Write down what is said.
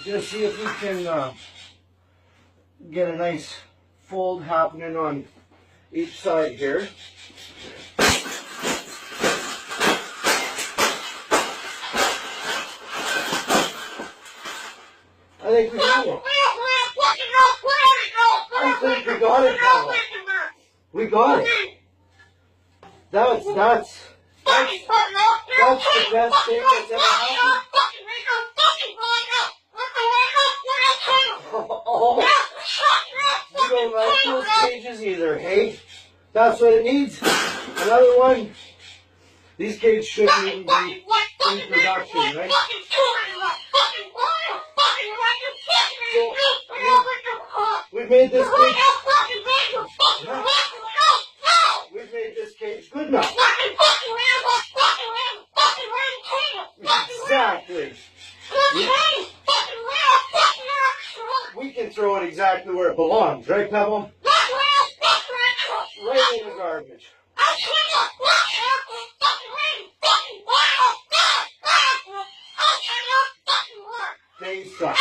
Just see if we can get a nice fold happening on each side here. I think we got it. I think we got it, Pavel. We got it. That's the best thing that's ever happened. Oh, you don't like those cages either, hey? That's what it needs. Another one. These cages shouldn't even be in production, right? We've made this cage. We've made this cage good enough. Exactly. We can throw it exactly where it belongs, right, Pebble? Right in the garbage. They suck.